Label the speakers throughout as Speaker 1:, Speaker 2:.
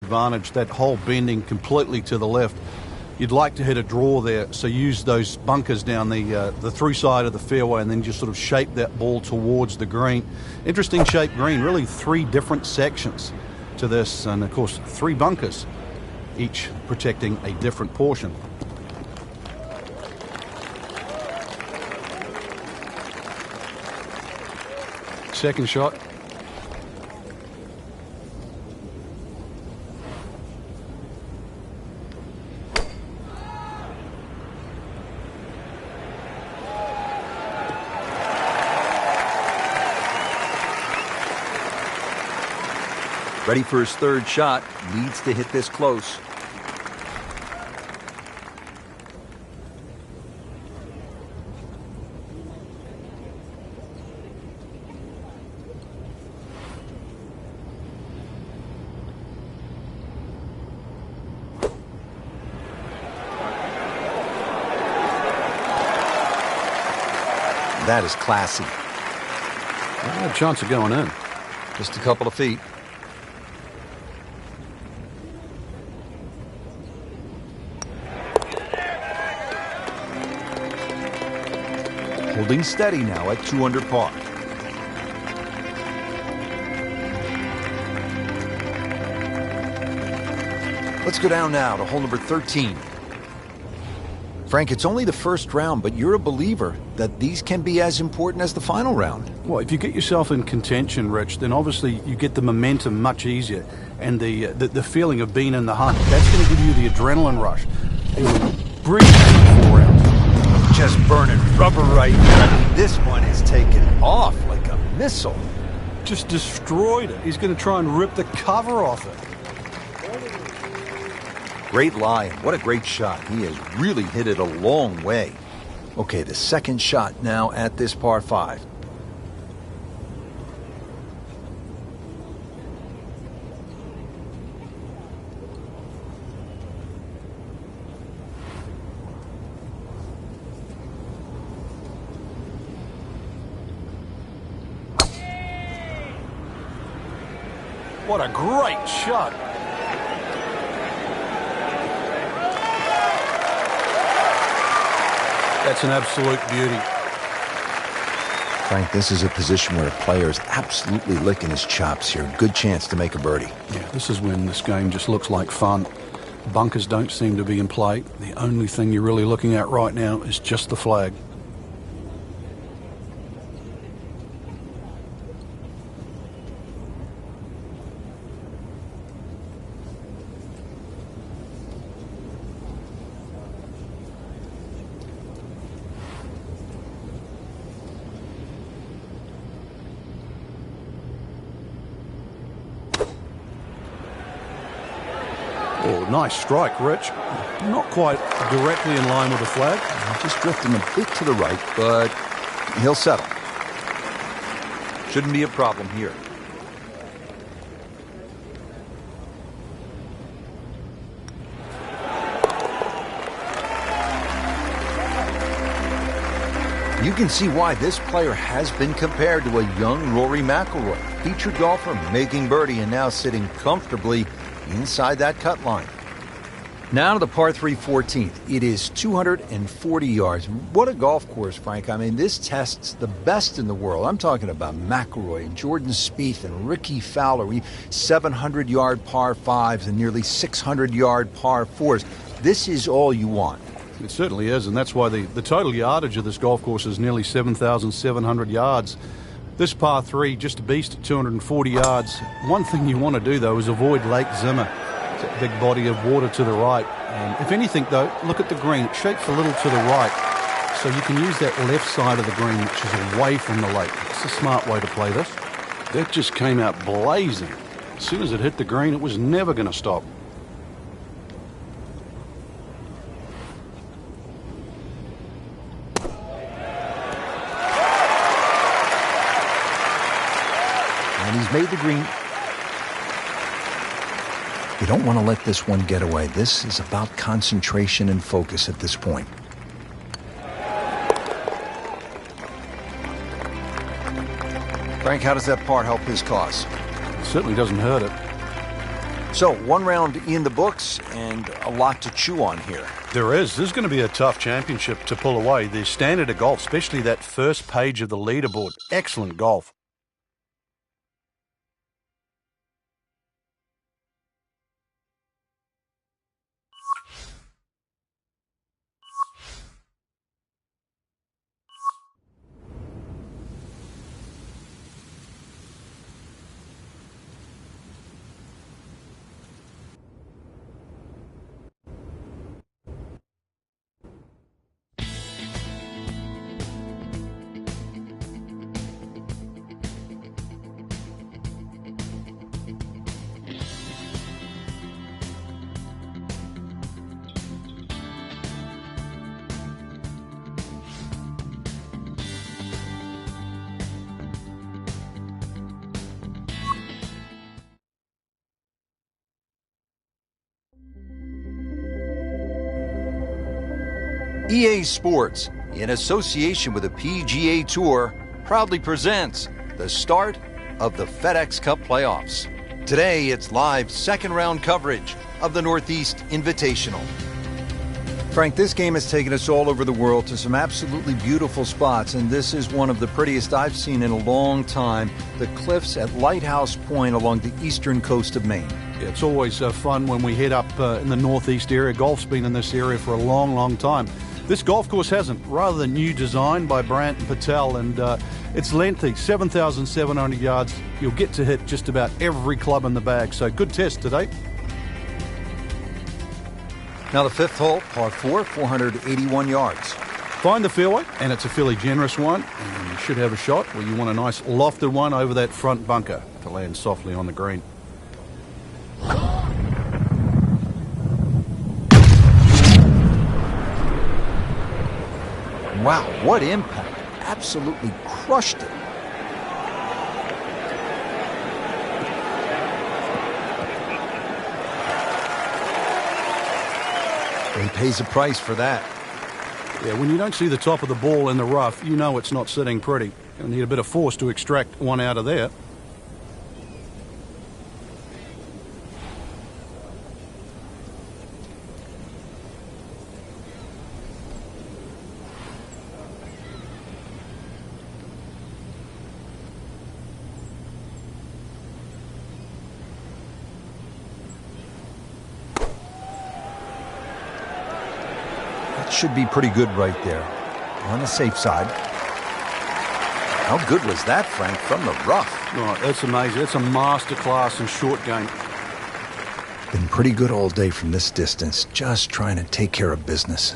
Speaker 1: advantage, that hole bending completely to the left. You'd like to hit a draw there, so use those bunkers down the through side of the fairway and then just sort of shape that ball towards the green. Interesting shaped green, really 3 different sections to this, and of course 3 bunkers, each protecting a different portion. Second shot.
Speaker 2: Ready for his third shot. Needs to hit this close. That is classy.
Speaker 1: I had a chance of going in.
Speaker 2: Just a couple of feet. Holding steady now at 2 under par. Let's go down now to hole number 13. Frank, it's only the first round, but you're a believer that these can be as important as the final round.
Speaker 1: Well, if you get yourself in contention, Rich, then obviously you get the momentum much easier, and the feeling of being in the hunt. That's going to give you the adrenaline rush. Breathe 4 rounds.
Speaker 2: Just burning rubber right now. This one is taking off like a missile.
Speaker 1: Just destroyed it. He's going to try and rip the cover off it.
Speaker 2: Great lie, and what a great shot. He has really hit it a long way. Okay, the second shot now at this par 5.
Speaker 1: What a great shot. That's an absolute beauty.
Speaker 2: Frank, this is a position where a player is absolutely licking his chops here. Good chance to make a birdie.
Speaker 1: Yeah, this is when this game just looks like fun. Bunkers don't seem to be in play. The only thing you're really looking at right now is just the flag. Oh, nice strike, Rich. Not quite directly in line with the flag.
Speaker 2: Just drifting a bit to the right, but he'll settle. Shouldn't be a problem here. You can see why this player has been compared to a young Rory McIlroy, featured golfer making birdie and now sitting comfortably inside that cut line. Now to the par 3 14th. It is 240 yards. What a golf course, Frank. I mean, this tests the best in the world. I'm talking about McIlroy and Jordan Spieth and Ricky Fowler. 700-yard par 5s and nearly 600-yard par 4s. This is all you want.
Speaker 1: It certainly is, and that's why the total yardage of this golf course is nearly 7,700 yards. This par 3, just a beast at 240 yards. One thing you want to do, though, is avoid Lake Zimmer. It's a big body of water to the right. If anything, though, look at the green. It's shaped a little to the right, so you can use that left side of the green, which is away from the lake. It's a smart way to play this. That just came out blazing. As soon as it hit the green, it was never going to stop.
Speaker 2: And he's made the green. You don't want to let this one get away. This is about concentration and focus at this point. Frank, how does that par help his cause?
Speaker 1: It certainly doesn't hurt it.
Speaker 2: So, one round in the books and a lot to chew on here.
Speaker 1: There is. This is going to be a tough championship to pull away. The standard of golf, especially that first page of the leaderboard. Excellent golf.
Speaker 2: EA Sports, in association with the PGA Tour, proudly presents the start of the FedEx Cup playoffs. Today, it's live second-round coverage of the Northeast Invitational. Frank, this game has taken us all over the world to some absolutely beautiful spots, and this is one of the prettiest I've seen in a long time, the cliffs at Lighthouse Point along the eastern coast of Maine.
Speaker 1: Yeah, it's always fun when we head up in the northeast area. Golf's been in this area for a long, long time. This golf course hasn't. Rather new design by Brandt and Patel, and it's lengthy, 7,700 yards. You'll get to hit just about every club in the bag, so good test today.
Speaker 2: Now the fifth hole, par 4, 481 yards.
Speaker 1: Find the fairway, and it's a fairly generous one, and you should have a shot where you want a nice lofted one over that front bunker to land softly on the green.
Speaker 2: Wow, what impact. Absolutely crushed it. He pays a price for that.
Speaker 1: Yeah, when you don't see the top of the ball in the rough, you know it's not sitting pretty. You'll need a bit of force to extract one out of there.
Speaker 2: Should be pretty good right there. On the safe side. How good was that, Frank, from the rough?
Speaker 1: Right, that's amazing. That's a masterclass in short game.
Speaker 2: Been pretty good all day from this distance, just trying to take care of business.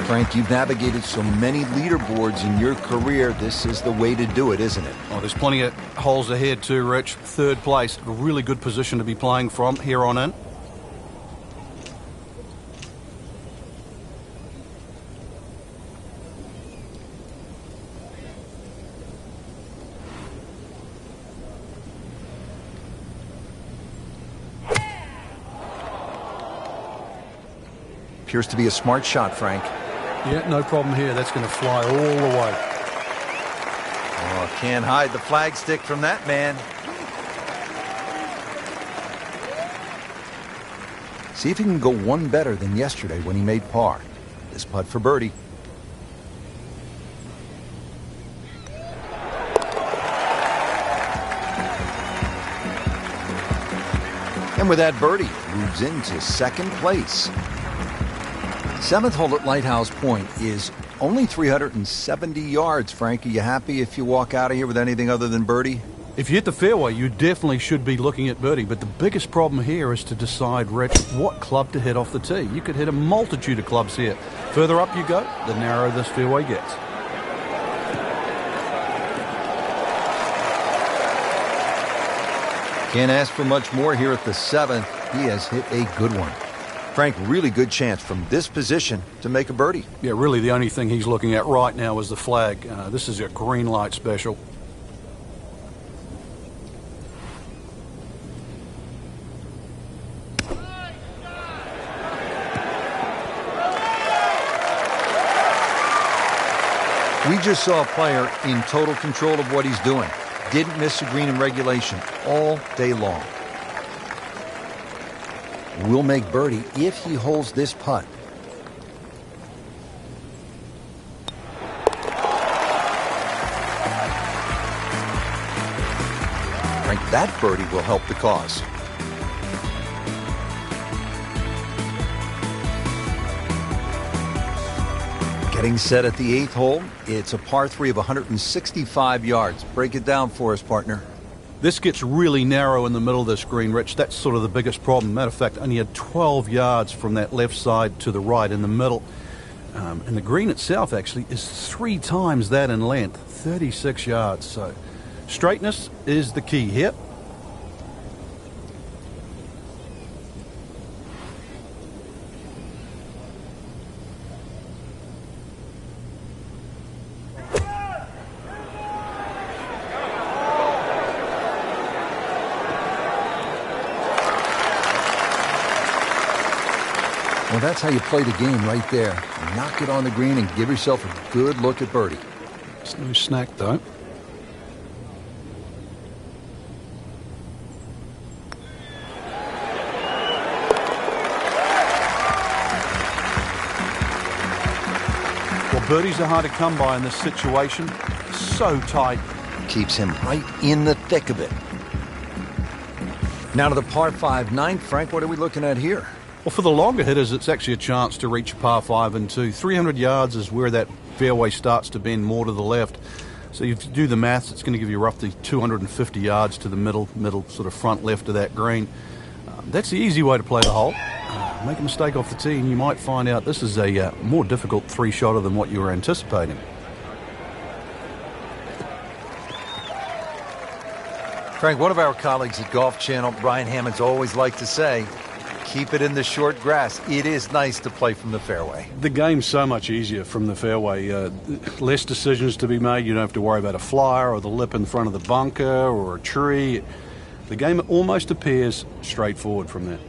Speaker 2: Frank, you've navigated so many leaderboards in your career. This is the way to do it, isn't it?
Speaker 1: Oh, there's plenty of holes ahead too, Rich. Third place, a really good position to be playing from here on in.
Speaker 2: Appears to be a smart shot, Frank.
Speaker 1: Yeah, no problem here. That's going to fly all the way.
Speaker 2: Oh, can't hide the flagstick from that man. See if he can go one better than yesterday when he made par. This putt for birdie. And with that birdie, moves into second place. Seventh hole at Lighthouse Point is only 370 yards, Frank. Are you happy if you walk out of here with anything other than birdie?
Speaker 1: If you hit the fairway, you definitely should be looking at birdie. But the biggest problem here is to decide, Rich, what club to hit off the tee. You could hit a multitude of clubs here. Further up you go, the narrower this fairway gets.
Speaker 2: Can't ask for much more here at the seventh. He has hit a good one. Frank, really good chance from this position to make a birdie.
Speaker 1: Yeah, really the only thing he's looking at right now is the flag. This is a green light special.
Speaker 2: just saw a player in total control of what he's doing. Didn't miss a green in regulation all day long. Will make birdie if he holds this putt. That birdie will help the cause. Getting set at the 8th hole. It's a par 3 of 165 yards. Break it down for us, partner.
Speaker 1: This gets really narrow in the middle of this green, Rich. That's sort of the biggest problem. Matter of fact, only had 12 yards from that left side to the right in the middle. And the green itself actually is 3 times that in length, 36 yards. So straightness is the key here.
Speaker 2: Well, that's how you play the game right there. Knock it on the green and give yourself a good look at birdie.
Speaker 1: It's no snack, though. Well, birdies are hard to come by in this situation. So tight.
Speaker 2: Keeps him right in the thick of it. Now to the par 5 9th. Frank, what are we looking at here?
Speaker 1: Well, for the longer hitters, it's actually a chance to reach par 5 and 2. 300 yards is where that fairway starts to bend more to the left. So if you do the maths, it's going to give you roughly 250 yards to the middle sort of front left of that green. That's the easy way to play the hole. Make a mistake off the tee and you might find out this is a more difficult 3-shotter than what you were anticipating.
Speaker 2: Frank, one of our colleagues at Golf Channel, Brian Hammond's always liked to say, keep it in the short grass. It is nice to play from the fairway.
Speaker 1: The game's so much easier from the fairway. Less decisions to be made. You don't have to worry about a flyer or the lip in front of the bunker or a tree. The game almost appears straightforward from there.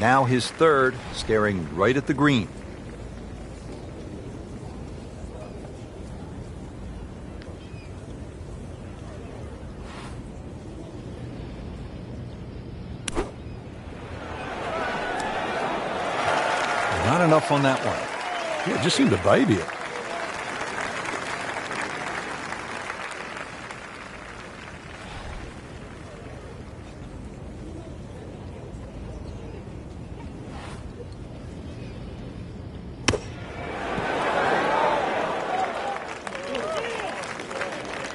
Speaker 2: Now his third, staring right at the green. Not enough on that one.
Speaker 1: Yeah, it just seemed to baby it.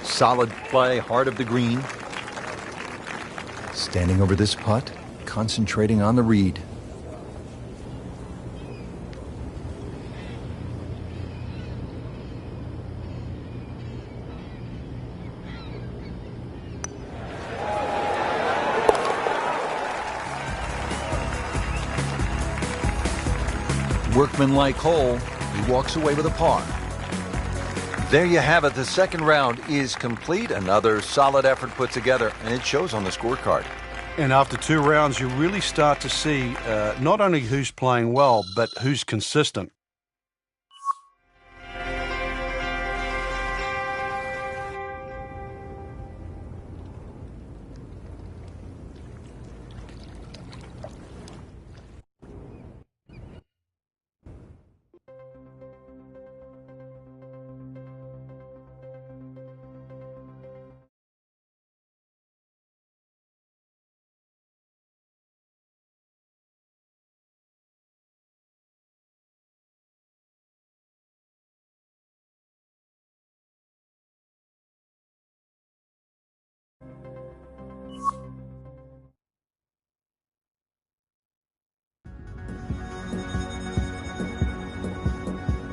Speaker 2: Solid play, heart of the green. Standing over this putt, concentrating on the read. Workmanlike hole, he walks away with a par. There you have it. The second round is complete. Another solid effort put together, and it shows on the scorecard.
Speaker 1: And after 2 rounds, you really start to see not only who's playing well, but who's consistent.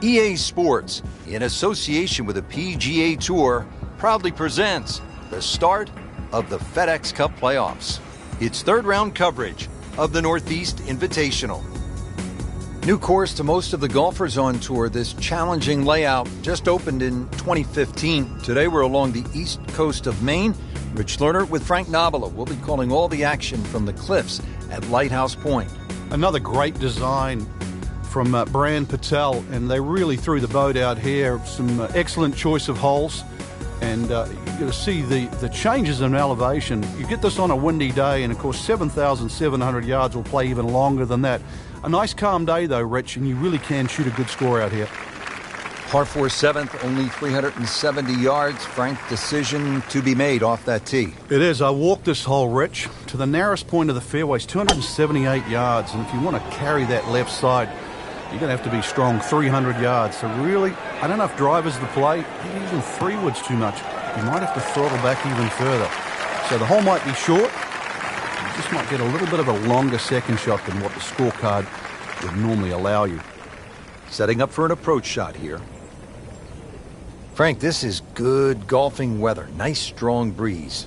Speaker 2: EA Sports, in association with the PGA Tour, proudly presents the start of the FedEx Cup playoffs. It's third round coverage of the Northeast Invitational. New course to most of the golfers on tour. This challenging layout just opened in 2015. Today we're along the east coast of Maine. Rich Lerner with Frank Nobilo. We'll be calling all the action from the cliffs at Lighthouse Point.
Speaker 1: Another great design from Brand Patel, and they really threw the boat out here. Some excellent choice of holes, and you're going to see the changes in elevation. You get this on a windy day, and of course 7,700 yards will play even longer than that. A nice calm day though, Rich, and you really can shoot a good score out here.
Speaker 2: Par 4 7th, only 370 yards. Frank, decision to be made off that tee.
Speaker 1: It is. I walked this hole, Rich, to the narrowest point of the fairway. It's 278 yards, and if you want to carry that left side, you're going to have to be strong, 300 yards. So really, I don't know if driver's the play. Maybe even 3 wood's too much. You might have to throttle back even further. So the hole might be short. You just might get a little bit of a longer second shot than what the scorecard would normally allow you.
Speaker 2: Setting up for an approach shot here. Frank, this is good golfing weather. Nice strong breeze.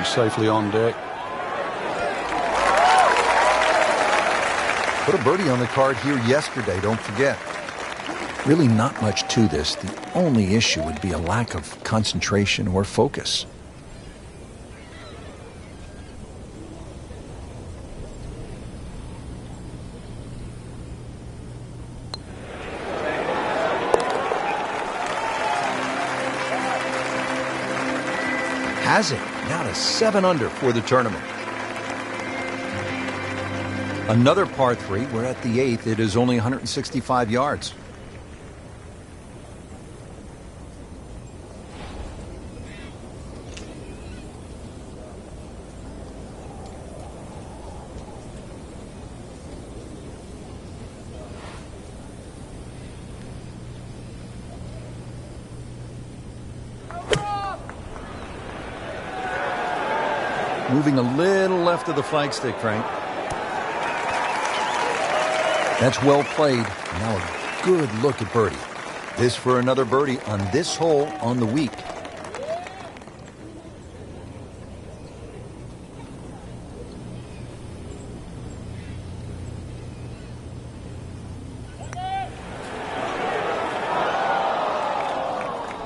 Speaker 1: Safely on deck.
Speaker 2: Put a birdie on the card here yesterday, don't forget. Really not much to this. The only issue would be a lack of concentration or focus. Has it. Now to 7 under for the tournament. Another par 3. We're at the 8th. It is only 165 yards. Moving a little left of the flagstick, Frank. That's well played. Now a good look at birdie. This for another birdie on this hole on the week.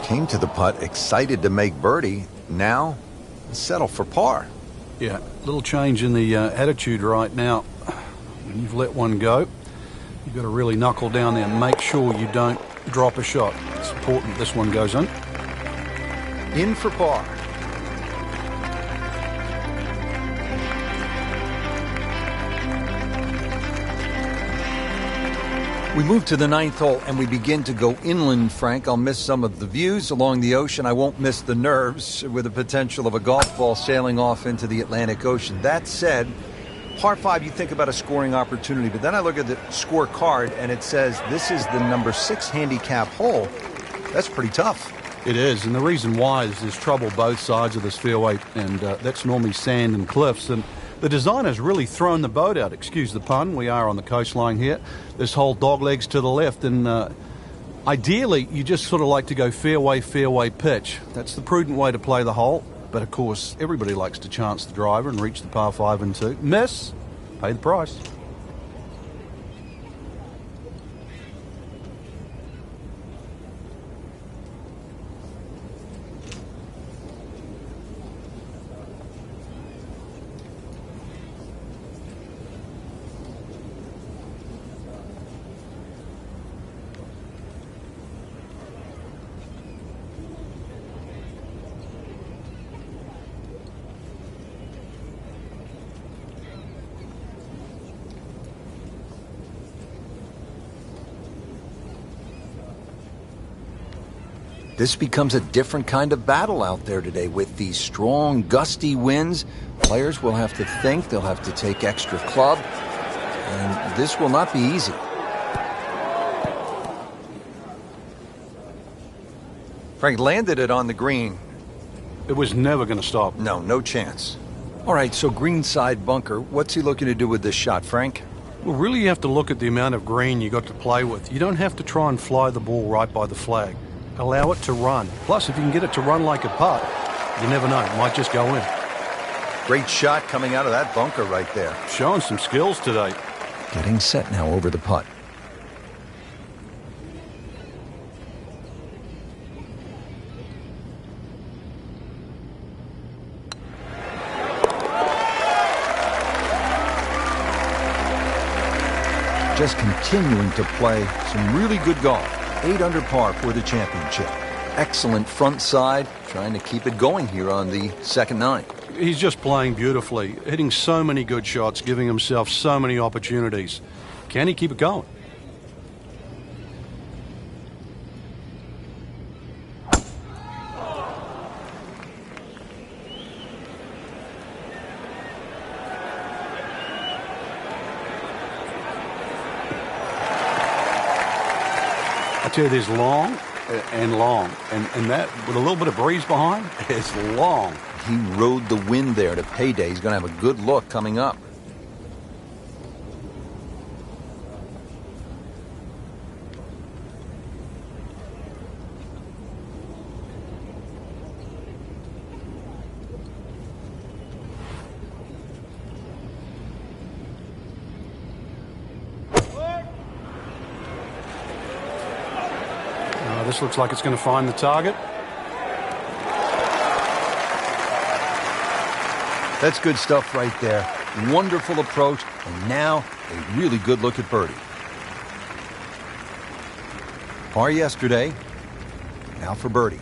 Speaker 2: Came to the putt, excited to make birdie. Now, settle for par.
Speaker 1: Yeah, little change in the attitude right now. When you've let one go, you've got to really knuckle down there and make sure you don't drop a shot. It's important this one goes in.
Speaker 2: In for par. We move to the 9th hole and we begin to go inland, Frank. I'll miss some of the views along the ocean. I won't miss the nerves with the potential of a golf ball sailing off into the Atlantic Ocean. That said, par 5, you think about a scoring opportunity, but then I look at the scorecard and it says this is the number 6 handicap hole. That's pretty tough.
Speaker 1: It is, and the reason why is there's trouble both sides of this fairway, and that's normally sand and cliffs. And the designer's really thrown the boat out, excuse the pun. We are on the coastline here. This whole dog legs to the left, and ideally you just sort of like to go fairway, fairway pitch. That's the prudent way to play the hole. But of course, everybody likes to chance the driver and reach the par 5 and 2. Miss, pay the price.
Speaker 2: This becomes a different kind of battle out there today with these strong, gusty winds. Players will have to think, they'll have to take extra club, and this will not be easy. Frank landed it on the green.
Speaker 1: It was never going to stop.
Speaker 2: No chance. All right, so greenside bunker. What's he looking to do with this shot, Frank?
Speaker 1: Well, really you have to look at the amount of green you got to play with. You don't have to try and fly the ball right by the flag. Allow it to run. Plus, if you can get it to run like a putt, you never know. It might just go in.
Speaker 2: Great shot coming out of that bunker right there.
Speaker 1: Showing some skills today.
Speaker 2: Getting set now over the putt. Just continuing to play some really good golf. 8 under par for the championship. Excellent front side, trying to keep it going here on the second 9.
Speaker 1: He's just playing beautifully, hitting so many good shots, giving himself so many opportunities. Can he keep it going? I tell you, there's long and long, and that, with a little bit of breeze behind, it's long.
Speaker 2: He rode the wind there to payday. He's going to have a good look coming up.
Speaker 1: This looks like it's going to find the target.
Speaker 2: That's good stuff right there. Wonderful approach, and now a really good look at birdie. Par yesterday, now for birdie.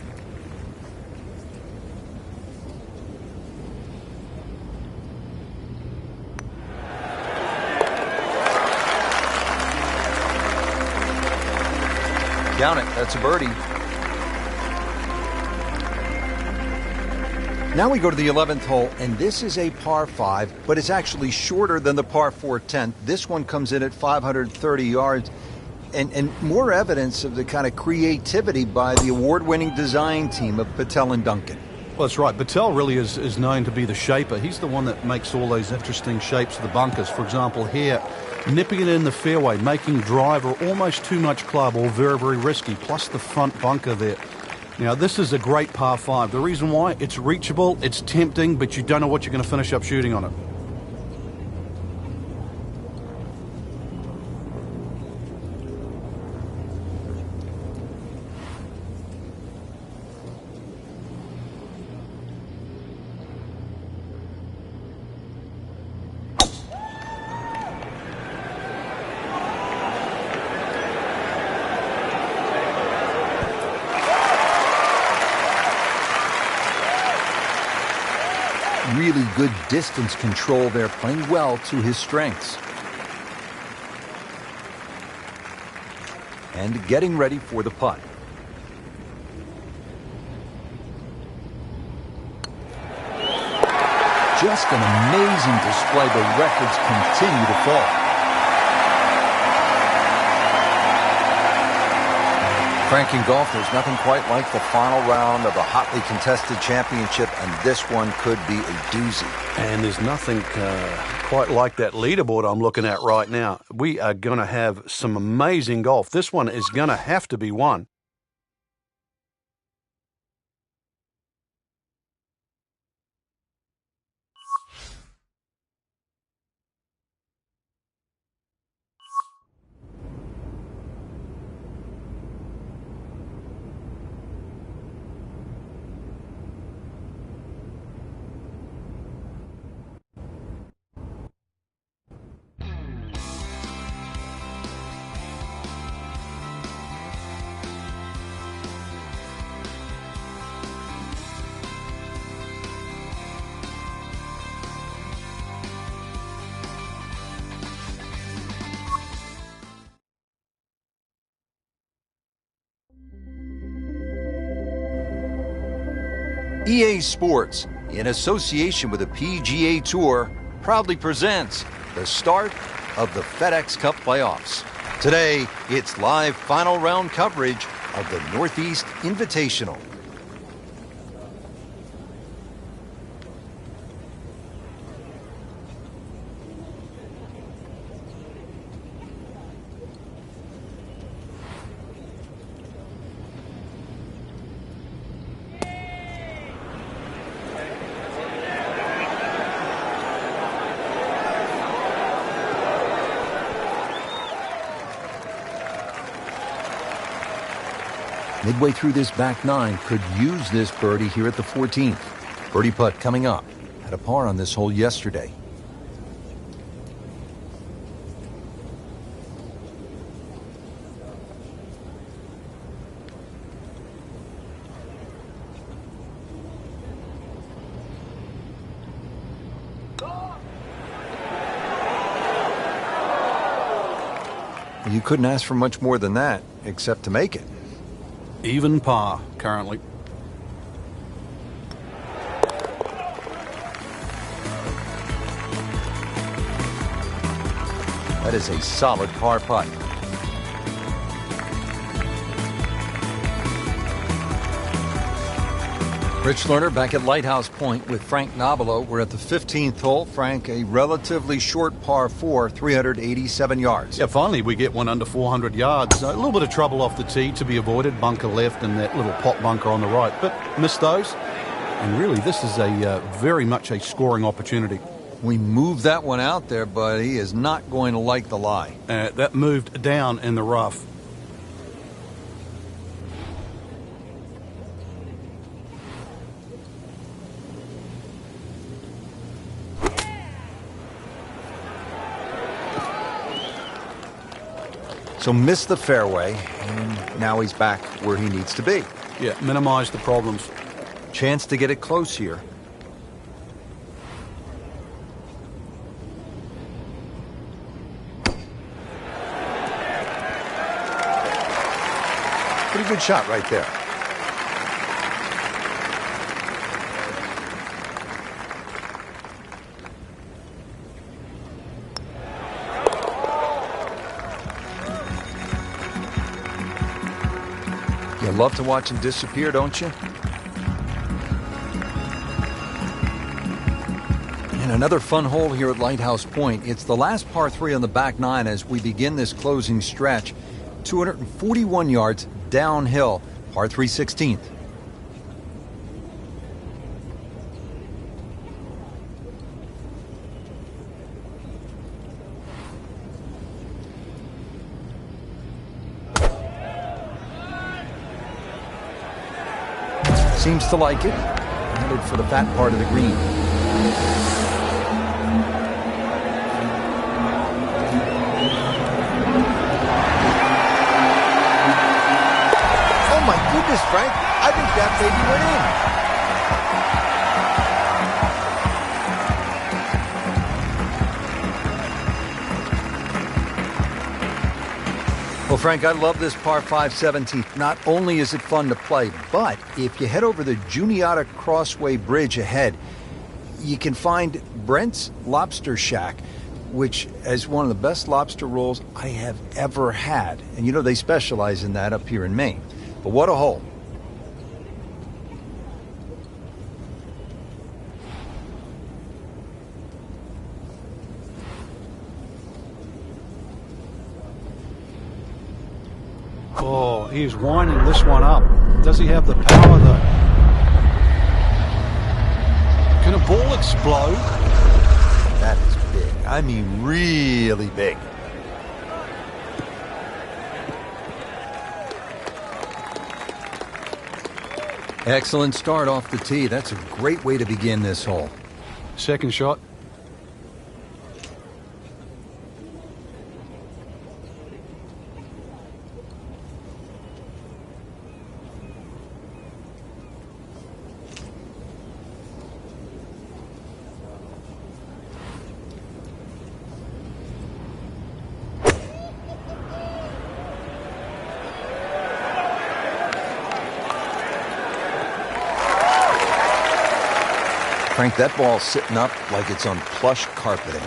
Speaker 2: Down it, that's a birdie. Now we go to the 11th hole, and this is a par 5, but it's actually shorter than the par 4 10th. This one comes in at 530 yards, and more evidence of the kind of creativity by the award-winning design team of Patel and Duncan.
Speaker 1: Well, that's right. Patel really is known to be the shaper. He's the one that makes all those interesting shapes of the bunkers. For example, here, nipping it in the fairway, making driver almost too much club or very, very risky, plus the front bunker there. Now, this is a great par 5. The reason why, it's reachable, it's tempting, but you don't know what you're going to finish up shooting on it.
Speaker 2: Really good distance control there, playing well to his strengths. And getting ready for the putt. Just an amazing display. The records continue to fall. Frank, in golf, there's nothing quite like the final round of a hotly contested championship, and this one could be a doozy.
Speaker 1: And there's nothing quite like that leaderboard I'm looking at right now. We are going to have some amazing golf. This one is going to have to be won.
Speaker 2: EA Sports, in association with the PGA Tour, proudly presents the start of the FedEx Cup playoffs. Today, it's live final round coverage of the Northeast Invitational. Midway through this back nine, could use this birdie here at the 14th. Birdie putt coming up. Had a par on this hole yesterday. You couldn't ask for much more than that, except to make it.
Speaker 1: Even par, currently.
Speaker 2: That is a solid par putt. Rich Lerner back at Lighthouse Point with Frank Nobilo. We're at the 15th hole. Frank, a relatively short par 4, 387 yards.
Speaker 1: Yeah, finally we get one under 400 yards. A little bit of trouble off the tee to be avoided. Bunker left and that little pot bunker on the right. But missed those. And really, this is a very much a scoring opportunity.
Speaker 2: We moved that one out there, but he is not going to like the lie.
Speaker 1: That moved down in the rough.
Speaker 2: So missed the fairway, and now he's back where he needs to be.
Speaker 1: Yeah, minimize the problems.
Speaker 2: Chance to get it close here. Pretty good shot right there. You love to watch him disappear, don't you? And another fun hole here at Lighthouse Point. It's the last par 3 on the back nine as we begin this closing stretch. 241 yards downhill, par 3 16th. Seems to like it. Headed for the fat part of the green. Oh my goodness, Frank. I think that baby went in. Well, Frank, I love this par 5 17th. Not only is it fun to play, but if you head over the Juniata Crossway Bridge ahead, you can find Brent's Lobster Shack, which is one of the best lobster rolls I have ever had. And you know, they specialize in that up here in Maine. But what a hole.
Speaker 1: Oh, he's winding this one up. Does he have the power, though? Can a ball explode?
Speaker 2: That is big. I mean, really big. Excellent start off the tee. That's a great way to begin this hole.
Speaker 1: Second shot.
Speaker 2: Frank, that ball's sitting up like it's on plush carpeting.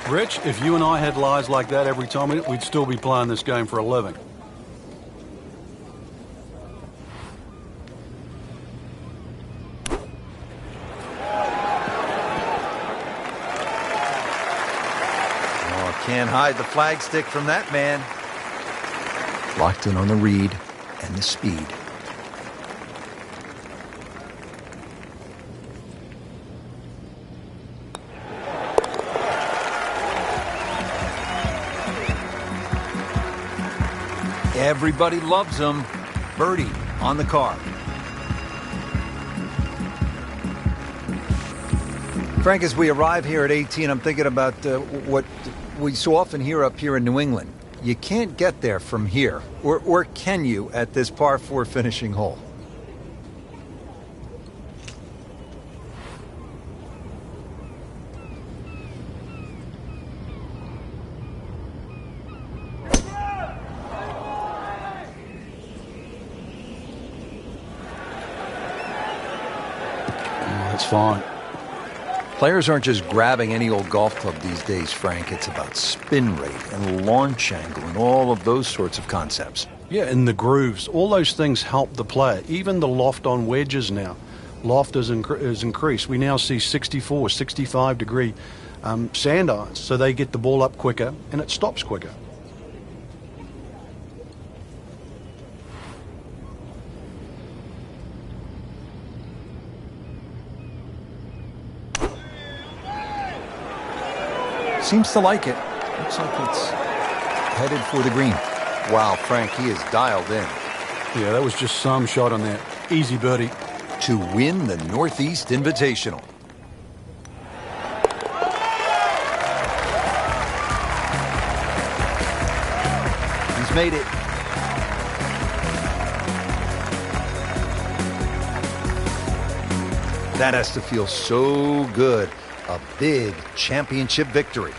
Speaker 1: Rich, if you and I had lies like that every time, we'd still be playing this game for a living.
Speaker 2: Oh, can't hide the flagstick from that man. Locked in on the read and the speed. Everybody loves him. Birdie on the card. Frank, as we arrive here at 18, I'm thinking about what we so often hear up here in New England. You can't get there from here, or can you at this par 4 finishing hole?
Speaker 1: That's fine.
Speaker 2: Players aren't just grabbing any old golf club these days, Frank. It's about spin rate and launch angle and all of those sorts of concepts.
Speaker 1: Yeah, and the grooves. All those things help the player. Even the loft on wedges now. Loft is increased. We now see 64, 65 degree sand irons, so they get the ball up quicker and it stops quicker.
Speaker 2: Seems to like it. Looks like it's headed for the green. Wow, Frank, he is dialed in.
Speaker 1: Yeah, that was just some shot on that. Easy birdie.
Speaker 2: To win the Northeast Invitational. He's made it. That has to feel so good. A big championship victory.